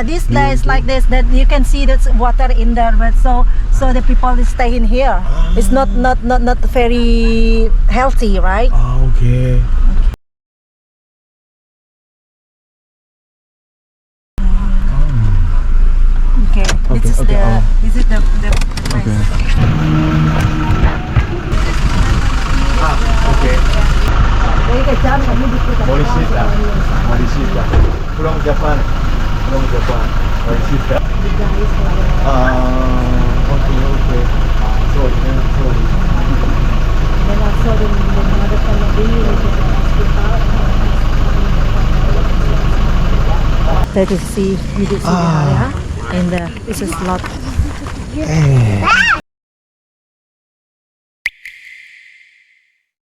This place like this, that you can see there's water in there, but so the people is staying here. It's not very healthy, right? Okay. Okay. This is the place. Okay. Okay. Morishita. From Japan. Morishita. Okay. Sorry. Then also the mother family there to see area, and this is lot.